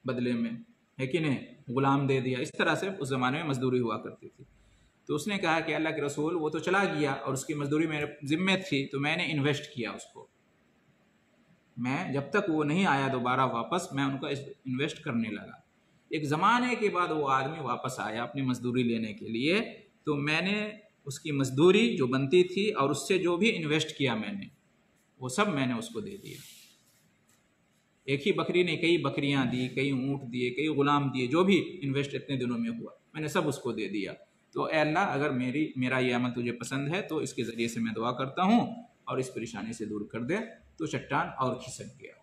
بدلے میں، ہے کہ نہیں، غلام دے دیا. اس طرح سے اس زمانے میں مزدوری ہوا کرتی تھی. تو اس نے کہا کہ اللہ کے رسول وہ تو چلا گیا اور اس کی مزدوری میرے ذمے تھی، تو میں نے انویسٹ کیا اس کو، میں جب تک وہ نہیں آیا دوبارہ واپس میں ان کو انویسٹ کرنے لگا. ایک زمانے کے بعد وہ آدمی واپس آیا اپنی مزدوری لینے کے لیے، تو میں نے اس کی مزدوری جو بنتی تھی اور اس سے جو بھی انویسٹ کیا میں نے، وہ سب میں نے اس کو دے دیا. ایک ہی بکری نے کئی بکریاں دی، کئی اونٹ دیے، کئی غلام دیے، جو بھی انویسٹ اتنے دنوں میں ہوا میں نے سب اس کو دے دیا. تو اے اللہ اگر میرا یہ عمل تجھے پسند ہے تو اس کے ذریعے سے میں دعا کرتا ہوں اور اس پریشانی سے دور کر دے. تو چٹان اور کھسک گیا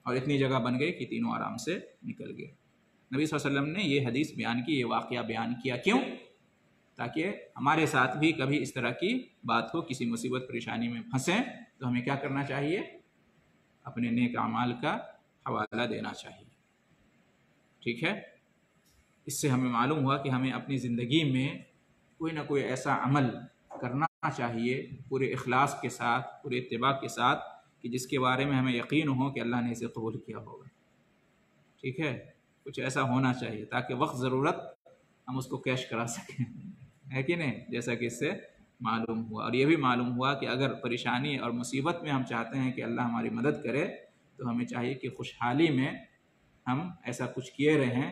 اور اتنی جگہ بن گئی کہ تینوں آرام سے نکل گئے. نبی صلی اللہ علیہ وسلم نے یہ حدیث بیان کی، یہ واقعہ بیان کیا. کیوں؟ تاکہ ہمارے ساتھ بھی کبھی اس طرح کی بات ہو، کسی مصیبت پریشانی میں پھنسیں تو ہمیں کیا کرنا چاہیے؟ اپنے نیک اعمال کا حوالہ دینا چاہیے. ٹھیک ہے. اس سے ہمیں معلوم ہوا کہ ہمیں اپنی زندگی میں کوئی نہ کوئی ایسا عمل کرنا چاہیے پورے اخلاص کے ساتھ، پورے اتباع کے ساتھ، کہ جس کے بارے میں ہمیں یقین ہو کہ اللہ نے اسے قبول کیا ہوگا. ٹھیک ہے. کچھ ایسا ہونا چاہیے تاکہ وقت ضرورت ہم اس کو کیش کرا سکیں. ہے کہ نہیں، جیسا کہ اس سے معلوم ہوا۔ اور یہ بھی معلوم ہوا کہ اگر پریشانی اور مصیبت میں ہم چاہتے ہیں کہ اللہ ہماری مدد کرے تو ہمیں چاہیے کہ خوشحالی میں ہم ایسا کچھ کیے رہیں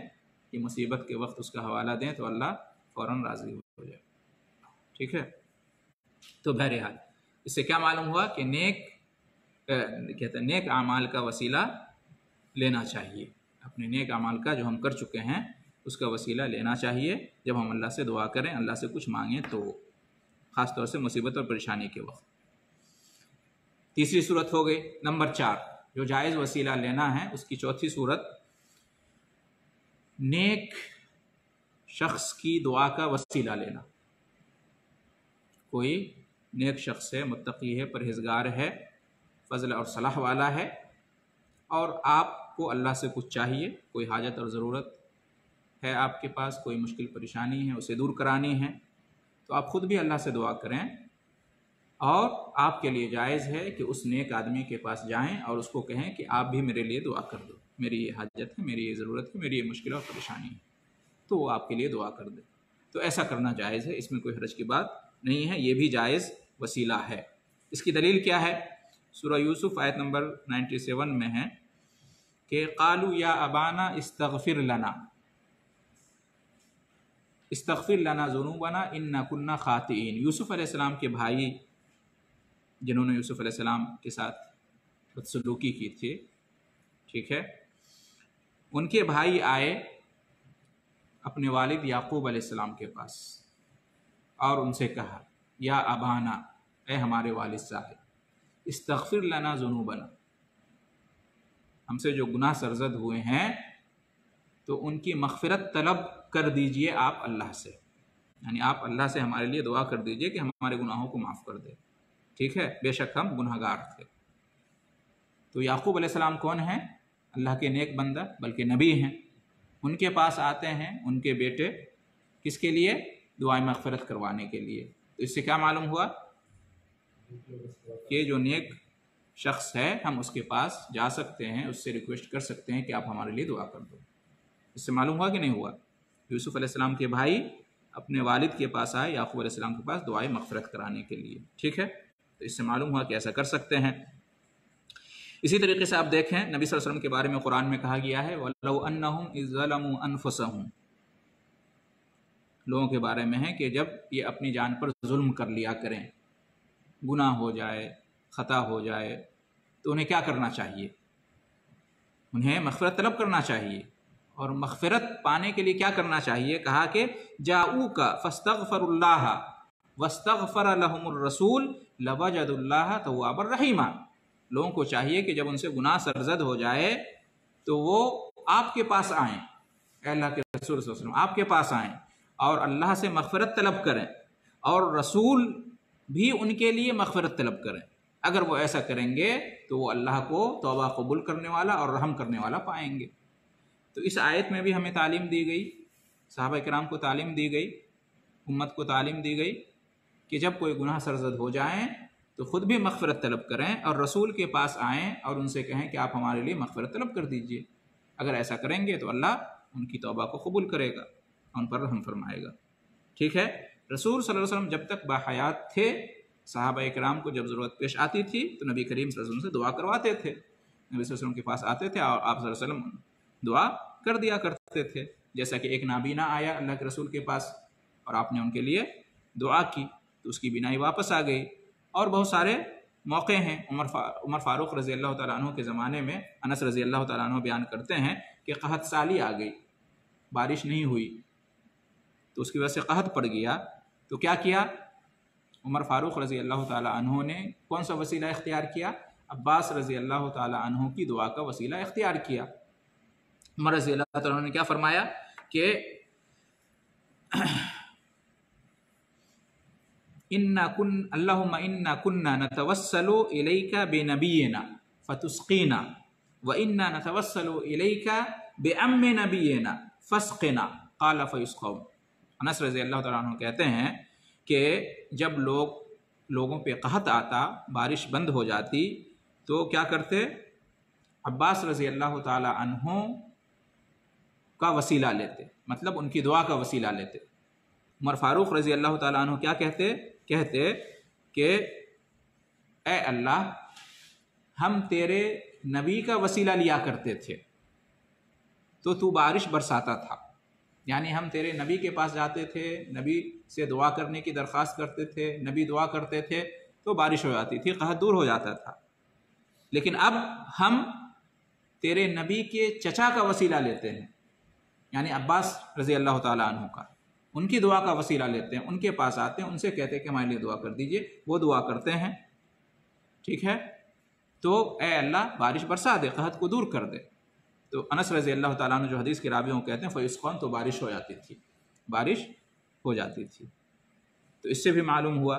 کہ مصیبت کے وقت اس کا حوالہ دیں تو اللہ فوراً راضی ہو جائے۔ ٹھیک ہے، تو بہرحال اس سے کیا معلوم ہوا کہ نیک اعمال کا وسیلہ لینا چاہیے، اپنے نیک اعمال کا جو ہم کر چکے ہیں اس کا وسیلہ لینا چاہیے جب ہم اللہ سے دعا کریں، اللہ سے کچھ مانگیں تو، خاص طور سے مصیبت اور پریشانی کے وقت۔ تیسری صورت ہو گئی۔ نمبر 4 جو جائز وسیلہ لینا ہے اس کی چوتھی صورت، نیک شخص کی دعا کا وسیلہ لینا۔ کوئی نیک شخص ہے، متقی ہے، پرہیزگار ہے، فضل اور صلاح والا ہے، اور آپ کو اللہ سے کچھ چاہیے، کوئی حاجت اور ضرورت ہے آپ کے پاس، کوئی مشکل پریشانی ہے اسے دور کرانی ہے، تو آپ خود بھی اللہ سے دعا کریں، اور آپ کے لیے جائز ہے کہ اس نیک آدمی کے پاس جائیں اور اس کو کہیں کہ آپ بھی میرے لیے دعا کر دو، میری یہ حاجت ہے، میری یہ ضرورت ہے، میری یہ مشکل اور پریشانی ہے، تو وہ آپ کے لیے دعا کر دے۔ تو ایسا کرنا جائز ہے، اس میں کوئی حرج کی بات نہیں ہے، یہ بھی جائز وسیلہ ہے۔ اس کی دلیل کیا ہے؟ سورہ یوسف آیت نمبر 97 میں ہے کہ قالوا یا ابانا استغفر لنا ذنوبنا انا کنا خاطئین۔ یوسف علیہ السلام کے بھائی جنہوں نے یوسف علیہ السلام کے ساتھ بدسلوکی کی تھی، ٹھیک ہے، ان کے بھائی آئے اپنے والد یعقوب علیہ السلام کے پاس اور ان سے کہا یا ابانا، اے ہمارے والد صاحب، استغفر لنا ذنوبنا، ہم سے جو گناہ سرزد ہوئے ہیں تو ان کی مغفرت طلب کر دیجئے آپ اللہ سے، یعنی آپ اللہ سے ہمارے لیے دعا کر دیجئے کہ ہمارے گناہوں کو معاف کر دے، ٹھیک ہے، بے شک ہم گناہ گار تھے۔ تو یعقوب علیہ السلام کون ہیں؟ اللہ کے نیک بندہ بلکہ نبی ہیں، ان کے پاس آتے ہیں ان کے بیٹے، کس کے لیے؟ دعائیں مغفرت کروانے کے لیے۔ تو اس سے کیا معلوم ہوا کہ جو نیک شخص ہے ہم اس کے پاس جا سکتے ہیں، اس سے ریکویسٹ کر سکتے ہیں کہ آپ ہمارے لیے دعا کر دو۔ اس سے معلوم ہوا کہ نہیں ہوا؟ یوسف علیہ السلام کے بھائی اپنے والد کے پاس آئے یعقوب علیہ السلام کے پاس دعائیں مغفرت کرانے کے لیے، ٹھیک ہے، تو اس سے معلوم ہوا کہ ایسا کر سکتے ہیں۔ اسی طریقے سے آپ دیکھیں نبی صلی اللہ علیہ وسلم کے بارے میں قرآن میں کہا گیا ہے وَلَوْ أَنَّهُمْ إِذْ ظَلَمُوا أَنفُسَهُمْ، لوگوں کے بارے میں ہے کہ جب یہ اپنی جان پر ظلم کر لیا کریں، گناہ ہو جائے، خطا ہو جائے، تو انہیں کیا کرنا چاہیے؟ انہیں مغفرت طلب کرنا چاہیے، اور مغفرت پانے کے لیے کیا کرنا چاہیے؟ کہا کہ جاؤک فاستغفروا اللہ واستغفر لهم الرسول لوجدوا اللہ توابا رحیما۔ لوگوں کو چاہیے کہ جب ان سے گناہ سرزد ہو جائے تو وہ آپ کے پاس آئیں، اے اللہ کے رسول صلی اللہ علیہ وسلم آپ کے پاس آئیں اور اللہ سے مغفرت طلب کریں، اور رسول بھی ان کے لیے مغفرت طلب کریں۔ اگر وہ ایسا کریں گے تو وہ اللہ کو توبہ قبول کرنے والا اور رحم کرنے والا پائیں گے۔ تو اس آیت میں بھی ہمیں تعلیم دی گئی، صحابہ کرام کو تعلیم دی گئی، امت کو تعلیم دی گئی کہ جب کوئی گناہ سرزد ہو جائیں تو خود بھی مغفرت طلب کریں اور رسول کے پاس آئیں اور ان سے کہیں کہ آپ ہمارے لیے مغفرت طلب کر دیجئے۔ اگر ایسا کریں گے تو اللہ ان کی توبہ کو قبول کرے گا، ان پر رحم فرمائے گا، ٹھیک ہے۔ رسول صلی اللہ علیہ وسلم جب تک باحیات تھے، صحابہ کرام کو جب ضرورت پیش آتی تھی تو نبی کریم صلی اللہ علیہ وسلم سے دعا کرواتے تھے، نبی صلی اللہ علیہ وسلم کے پاس آتے تھے اور آپ صلی اللہ علیہ وسلم دعا کر دیا کرتے تھے۔ جیسا کہ ایک نابینا آیا اللہ کے رسول کے پاس اور آپ نے ان کے لیے دعا کی تو اس کی بینائی واپس آ گئی۔ اور بہت سارے موقع ہیں، عمر فاروق رضی اللہ تعالیٰ عنہ کے زمانے میں انس رضی اللہ تعالیٰ عنہ بیان کرتے ہیں کہ قحط سالی آ گئی، بارش نہیں ہوئی، تو اس کی وجہ سے قحط پڑ گیا، تو کیا کیا؟ عمر فاروق رضی اللہ تعالیٰ عنہ نے کون سا وسیلہ اختیار کیا؟ عباس رضی اللہ تعالیٰ عنہ کی دعا کا وسیلہ اختیار کیا۔ عمر رضی اللہ تعالیٰ عنہ نے کیا فرمایا کہ اللہم انا کننا نتوسل الیک بنبینا فتسقینا وانا نتوسل الیک بعم نبینا فاسقنا قال فیسقون۔ انس رضی اللہ تعالیٰ عنہ کہتے ہیں کہ جب لوگوں پہ قحط آتا، بارش بند ہو جاتی، تو کیا کرتے؟ عباس رضی اللہ تعالی عنہ کا وسیلہ لیتے، مطلب ان کی دعا کا وسیلہ لیتے۔ عمر فاروق رضی اللہ تعالیٰ عنہ کیا کہتے کہ اے اللہ ہم تیرے نبی کا وسیلہ لیا کرتے تھے تو بارش برساتا تھا، یعنی ہم تیرے نبی کے پاس جاتے تھے، نبی سے دعا کرنے کی درخواست کرتے تھے، نبی دعا کرتے تھے تو بارش ہو جاتی تھی، قحط دور ہو جاتا تھا۔ لیکن اب ہم تیرے نبی کے چچا کا وسیلہ لیتے ہیں، یعنی عباس رضی اللہ تعالیٰ عنہ کا، ان کی دعا کا وسیلہ لیتے ہیں، ان کے پاس آتے ہیں، ان سے کہتے ہیں کہ ہمارے لیے دعا کر دیجئے، وہ دعا کرتے ہیں، ٹھیک ہے، تو اے اللہ بارش برسا دے، قحط کو دور کر دے۔ تو انس رضی اللہ تعالیٰ عنہ جو حدیث کے راوی ہوں کہتے ہیں فیسقون، تو بارش ہو جاتی تھی، بارش ہو جاتی تھی۔ تو اس سے بھی معلوم ہوا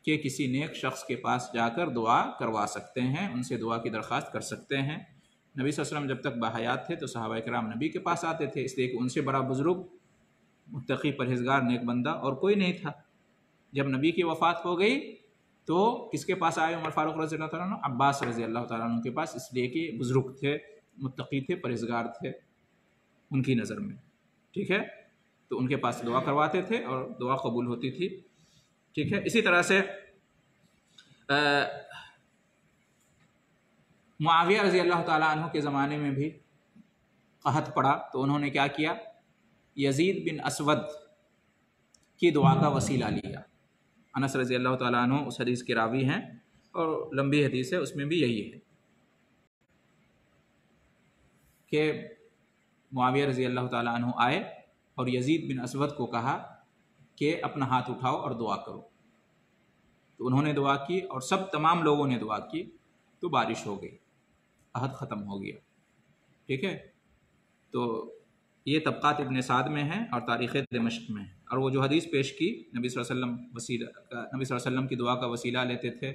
کہ کسی نیک شخص کے پاس جا کر دعا کروا سکتے ہیں، ان سے دعا کی درخواست کر سکتے ہیں۔ نبی صلی اللہ علیہ وسلم جب تک باحیات تھے تو صحابہ کرام نبی کے پاس آتے تھے، اس لیے کہ ان سے بڑا بزرگ متقی پرہیزگار نیک بندہ اور کوئی نہیں تھا۔ جب نبی کی وفات ہو گئی تو کس کے پاس آئے عمر فاروق رضی اللہ تعالیٰ عنہ؟ عباس رضی اللہ تعالیٰ عنہ کے پاس، اس لیے کہ بزرگ تھے، متقی تھے، پرہیزگار تھے ان کی نظر میں، ٹھیک ہے، تو ان کے پاس دعا کرواتے تھے اور دعا قبول ہوتی تھی، ٹھیک ہے۔ اسی طرح سے معاویہ رضی اللہ تعالیٰ عنہ کے زمانے میں بھی قحط پڑا تو انہوں نے کیا کیا؟ یزید بن اسود کی دعا کا وسیلہ لیا۔ انس رضی اللہ تعالیٰ عنہ اس حدیث کے راوی ہیں اور لمبی حدیث ہے، اس میں بھی یہی ہے کہ معاویہ رضی اللہ تعالیٰ عنہ آئے اور یزید بن اسود کو کہا کہ اپنا ہاتھ اٹھاؤ اور دعا کرو، تو انہوں نے دعا کی اور تمام لوگوں نے دعا کی تو بارش ہو گئی، قحط ختم ہو گیا، ٹھیک ہے۔ تو یہ طبقات ابن سعد میں ہیں اور تاریخ دمشق میں ہے۔ اور وہ جو حدیث پیش کی نبی صلی اللہ علیہ وسلم کی دعا کا وسیلہ لیتے تھے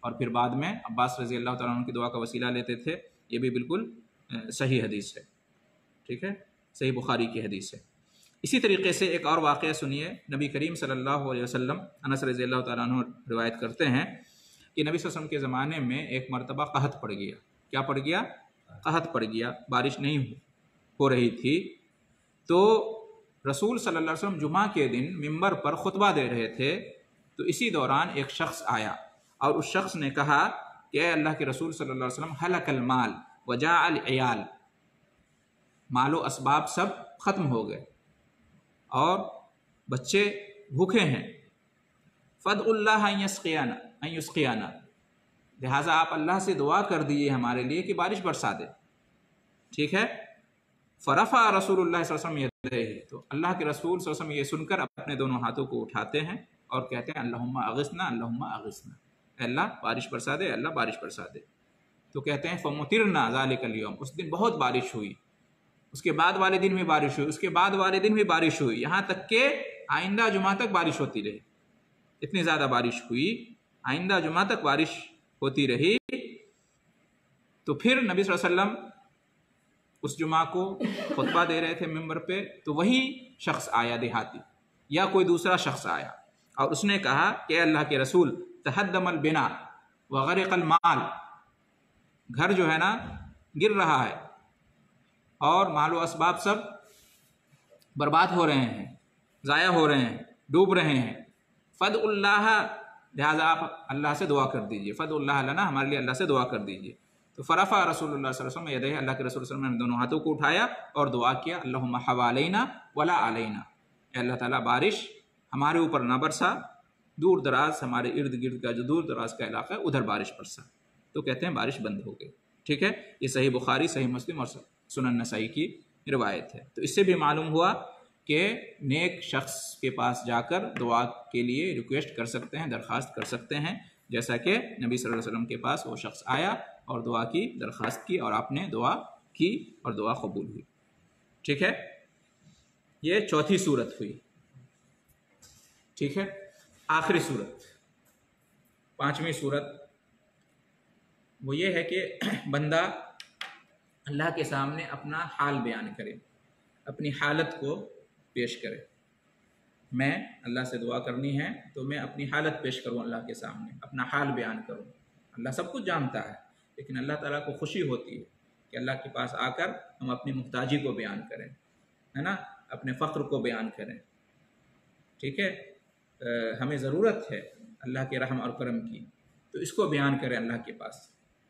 اور پھر بعد میں عباس رضی اللہ تعالیٰ عنہ کی دعا کا وسیلہ لیتے تھے، یہ بھی بالکل صحیح حدیث ہے، ٹھیک ہے، صحیح بخاری کی حدیث ہے۔ اسی طریقے سے ایک اور واقعہ سنیے، نبی کریم صلی اللہ علیہ وسلم، انس رضی اللہ تعالیٰ عنہ روایت کرتے ہیں کہ نبی صلی اللہ علیہ وسلم کے زمانے میں ایک مرتبہ قحط پڑ گیا۔ کیا پڑ گیا؟ قحط پڑ گیا، بارش نہیں ہو رہی تھی۔ تو رسول صلی اللہ علیہ وسلم جمعہ کے دن ممبر پر خطبہ دے رہے تھے، تو اسی دوران ایک شخص آیا اور اس شخص نے کہا کہ اے اللہ کے رسول صلی اللہ علیہ وسلم، ہلک المال وجاء العیال، مال و اسباب سب ختم ہو گئے اور بچے بھوکے ہیں، فادعوا اللہ ان یسقینا، لہٰذا آپ اللہ سے دعا کر دیجیے ہمارے لیے کہ بارش برسا دے، ٹھیک ہے۔ فرفع رسول اللہ صلی اللہ علیہ وسلم یدیہ، تو اللہ کے رسول صلی اللہ علیہ وسلم یہ سن کر اپنے دونوں ہاتھوں کو اٹھاتے ہیں اور کہتے ہیں اللہم اغثنا، اللہم اغثنا، اے اللہ بارش برسا دے، اللہ بارش برسا دے۔ تو کہتے ہیں فمطرنا ذالک اليوم، اس دن بہت بارش ہوئی، اس کے بعد والے دن بھی بارش ہوئی، اس کے بعد والے دن بھی بارش ہوئی، یہاں تک کہ آئندہ جمعہ تک بارش ہوتی رہی، اتنی زیادہ بارش ہوئی، آئندہ جمعہ تک بارش ہوتی رہی۔ تو پھر نبی صلی اللہ علیہ وسلم اس جمعہ کو خطبہ دے رہے تھے ممبر پہ، تو وہی شخص آیا دیہاتی یا کوئی دوسرا شخص آیا اور اس نے کہا کہ اے اللہ کے رسول، تہدم البنا وغرق المال، گھر جو ہے نا گر رہا ہے اور مال و اسباب سب برباد ہو رہے ہیں، ضائع ہو رہے ہیں، ڈوب رہے ہیں، فادعوا اللہ، لہٰذا آپ اللہ سے دعا کر دیجئے، فادعوا اللہ لنا، ہمارے لیے اللہ سے دعا کر دیجئے۔ تو فرفع رسول اللہ صلی اللہ علیہ وسلم یدیہ، اللہ کے رسول صلی اللہ علیہ وسلم نے دونوں ہاتھوں کو اٹھایا اور دعا کیا، اللہم حوالینا ولا علینا، اے اللہ تعالیٰ بارش ہمارے اوپر نہ برسا، دور دراز ہمارے ارد گرد کا جو دور دراز کا علاقہ ہے ادھر بارش برسا۔ تو کہتے ہیں بارش بند ہو گئی، ٹھیک ہے۔ یہ صحیح بخاری، صحیح مسلم اور سنن نسائی کی روایت ہے۔ تو اس سے بھی معلوم ہوا کہ نیک شخص کے پاس جا کر دعا کے لیے ریکویسٹ کر سکتے ہیں، درخواست کر سکتے ہیں، جیسا کہ نبی صلی اللہ علیہ وسلم کے پاس وہ شخص آیا اور دعا کی درخواست کی اور آپ نے دعا کی اور دعا قبول ہوئی، ٹھیک ہے۔ یہ چوتھی صورت ہوئی، ٹھیک ہے۔ آخری صورت، پانچویں صورت، وہ یہ ہے کہ بندہ اللہ کے سامنے اپنا حال بیان کرے، اپنی حالت کو پیش کرے۔ میں اللہ سے دعا کرنی ہے تو میں اپنی حالت پیش کروں اللہ کے سامنے، اپنا حال بیان کروں۔ اللہ سب کچھ جانتا ہے، لیکن اللہ تعالیٰ کو خوشی ہوتی ہے کہ اللہ کے پاس آ کر ہم اپنی محتاجی کو بیان کریں، ہے نا، اپنے فقر کو بیان کریں، ٹھیک ہے، ہمیں ضرورت ہے اللہ کے رحم اور کرم کی، تو اس کو بیان کریں اللہ کے پاس۔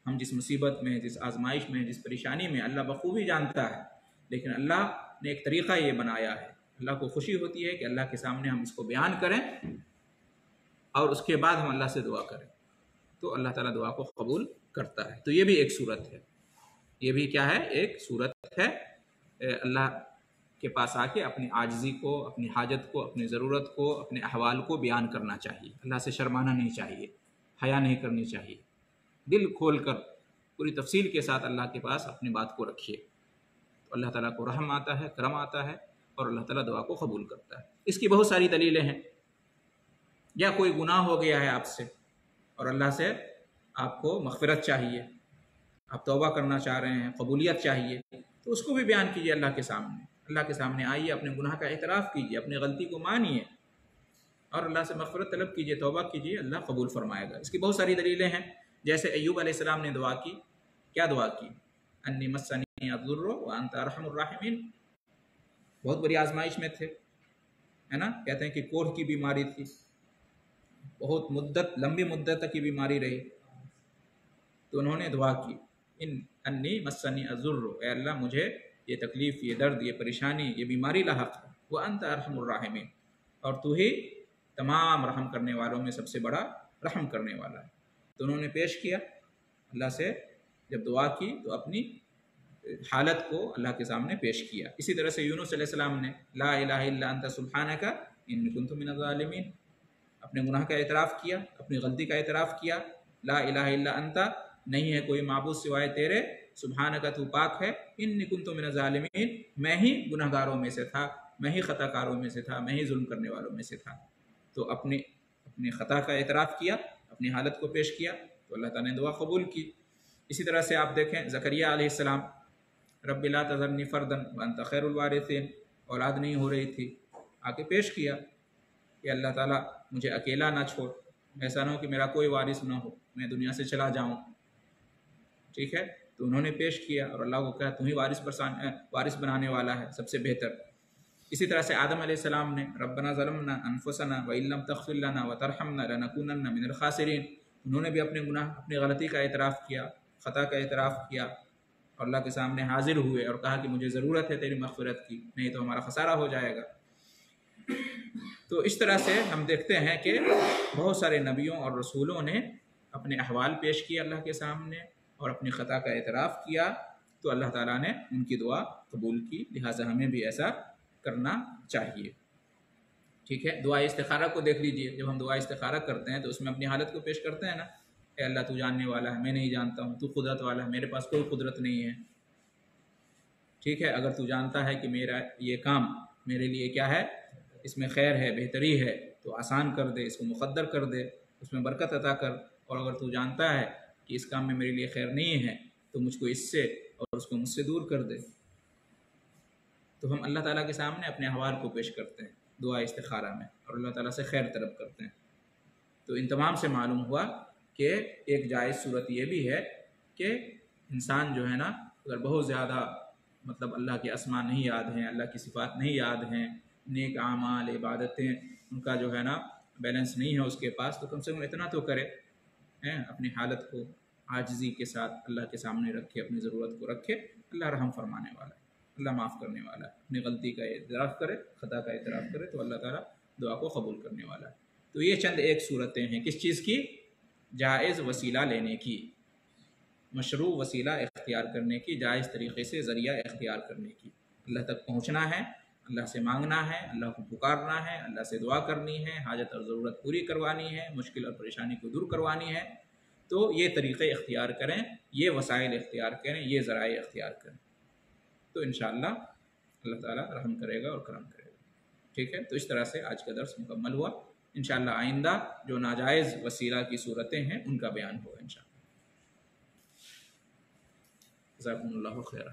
ہم جس مصیبت میں، جس آزمائش میں، جس پریشانی میں، اللہ بخوبی جانتا ہے، لیکن اللہ نے ایک طریقہ یہ بنایا ہے، اللہ کو خوشی ہوتی ہے کہ اللہ کے سامنے ہم اس کو بیان کریں اور اس کے بعد ہم اللہ سے دعا کریں، تو اللہ تعالیٰ دعا کو قبول کرتا ہے۔ تو یہ بھی ایک صورت ہے، یہ بھی کیا ہے، ایک صورت ہے، اللہ کے پاس آ کے اپنی عاجزی کو، اپنی حاجت کو، اپنی ضرورت کو، اپنے احوال کو بیان کرنا چاہیے۔ اللہ سے شرمانا نہیں چاہیے، حیا نہیں کرنی چاہیے، دل کھول کر پوری تفصیل کے ساتھ اللہ کے پاس اپنی بات کو رکھیے، تو اللہ تعالیٰ کو رحم آتا ہے، کرم آتا ہے، اور اللہ تعالیٰ دعا کو قبول کرتا ہے۔ اس کی بہت ساری دلیلیں ہیں، یا کوئی گناہ ہو گیا ہے آپ سے اور اللہ سے آپ کو مغفرت چاہیے، آپ توبہ کرنا چاہ رہے ہیں، قبولیت چاہیے، تو اس کو بھی بیان کیجیے اللہ کے سامنے، اللہ کے سامنے آئیے، اپنے گناہ کا اعتراف کیجیے، اپنی غلطی کو مانیے اور اللہ سے مغفرت طلب کیجیے، توبہ کیجیے، اللہ قبول فرمائے گا۔ اس کی بہت ساری دلیلیں ہیں، جیسے ایوب علیہ السلام نے دعا کی، کیا دعا کی؟ انی مسنی الضر وانت ارحم الراحمین، بہت بڑی آزمائش میں تھے، ہے نا، کہتے ہیں کہ کوڑھ کی بیماری تھی، بہت مدت، لمبی مدت تک کی بیماری رہی، تو انہوں نے دعا کی، انی مسنی الضر، اے اللہ مجھے یہ تکلیف، یہ درد، یہ پریشانی، یہ بیماری لاحق ہے، وانت ارحم الراحمین، اور تو ہی تمام رحم کرنے والوں میں سب سے بڑا رحم کرنے والا ہے۔ تو انہوں نے پیش کیا اللہ سے، جب دعا کی تو اپنی حالت کو اللہ کے سامنے پیش کیا۔ اسی طرح سے یونس علیہ السلام نے لا الہ الا انت سبحانک انی کنت من الظالمین، اپنے گناہ کا اعتراف کیا، اپنی غلطی کا اعتراف کیا، لا الہ الا انت، نہیں ہے کوئی معبود سوائے تیرے، سبحانک تو پاک ہے، انی کنت من الظالمین، میں ہی گناہ گاروں میں سے تھا، میں ہی خطا کاروں میں سے تھا، میں ہی ظلم کرنے والوں میں سے تھا۔ تو اپنی خطا کا اعتراف کیا، اپنی حالت کو پیش کیا، تو اللہ تعالیٰ نے دعا قبول کی۔ اسی طرح سے آپ دیکھیں زکریہ علیہ السلام، رب لا تذرنی فردا وانت خیر الوارثین، اولاد نہیں ہو رہی تھی، آ کے پیش کیا کہ اللہ تعالیٰ مجھے اکیلا نہ چھوڑ، ایسا نہ ہو کہ میرا کوئی وارث نہ ہو، میں دنیا سے چلا جاؤں، ٹھیک ہے، تو انہوں نے پیش کیا اور اللہ کو کہا تم ہی وارث بنانے والا ہے، سب سے بہتر۔ اسی طرح سے آدم علیہ السلام نے ربنا ظلمنا انفسنا وان لم تغفر لنا وترحمنا لنکونن من الخاسرین، انہوں نے بھی اپنے گناہ، اپنی غلطی کا اعتراف کیا، خطا کا اعتراف کیا، اور اللہ کے سامنے حاضر ہوئے اور کہا کہ مجھے ضرورت ہے تیری مغفرت کی، نہیں تو ہمارا خسارہ ہو جائے گا۔ تو اس طرح سے ہم دیکھتے ہیں کہ بہت سارے نبیوں اور رسولوں نے اپنے احوال پیش کیے اللہ کے سامنے اور اپنی خطا کا اعتراف کیا، تو اللہ تعالیٰ نے ان کی دعا قبول کی، لہٰذا ہمیں بھی ایسا کرنا چاہیے، ٹھیک ہے۔ دعا استخارہ کو دیکھ لیجئے، جب ہم دعا استخارہ کرتے ہیں تو اس میں اپنی حالت کو پیش کرتے ہیں نا، اے اللہ تو جاننے والا ہے، میں نہیں جانتا ہوں، تو قدرت والا ہے، میرے پاس کوئی قدرت نہیں ہے، ٹھیک ہے، اگر تو جانتا ہے کہ میرا یہ کام میرے لیے کیا ہے، اس میں خیر ہے، بہتری ہے، تو آسان کر دے، اس کو مقدر کر دے، اس میں برکت عطا کر، اور اگر تو جانتا ہے کہ اس کام میں میرے لیے خیر نہیں ہے تو مجھ کو اس سے اور اس کو مجھ سے دور کر دے۔ تو ہم اللہ تعالیٰ کے سامنے اپنے احوال کو پیش کرتے ہیں دعا استخارہ میں، اور اللہ تعالیٰ سے خیر طلب کرتے ہیں۔ تو ان تمام سے معلوم ہوا کہ ایک جائز صورت یہ بھی ہے کہ انسان جو ہے نا، اگر بہت زیادہ مطلب اللہ کے اسماء نہیں یاد ہیں، اللہ کی صفات نہیں یاد ہیں، نیک اعمال، عبادتیں، ان کا جو ہے نا بیلنس نہیں ہے اس کے پاس، تو کم سے کم اتنا تو کرے، اپنی حالت کو عاجزی کے ساتھ اللہ کے سامنے رکھے، اپنی ضرورت کو رکھے، اللہ رحم فرمانے والا ہے، اللہ معاف کرنے والا ہے، اپنی غلطی کا اعتراف کرے، خطا کا اعتراف کرے، تو اللہ تعالیٰ دعا کو قبول کرنے والا ہے۔ تو یہ چند ایک صورتیں ہیں کس چیز کی؟ جائز وسیلہ لینے کی، مشروع وسیلہ اختیار کرنے کی، جائز طریقے سے ذریعہ اختیار کرنے کی، اللہ تک پہنچنا ہے، اللہ سے مانگنا ہے، اللہ کو پکارنا ہے، اللہ سے دعا کرنی ہے، حاجت اور ضرورت پوری کروانی ہے، مشکل اور پریشانی کو دور کروانی ہے، تو یہ طریقے اختیار کریں، یہ وسائل اختیار کریں، یہ ذرائع اختیار کریں، تو انشاءاللہ اللہ تعالیٰ رحم کرے گا اور کرم کرے گا، ٹھیک ہے۔ تو اس طرح سے آج کا درس مکمل ہوا، انشاءاللہ آئندہ جو ناجائز وسیلہ کی صورتیں ہیں ان کا بیان ہوگا انشاءاللہ۔ جزاکم اللہ خیرا۔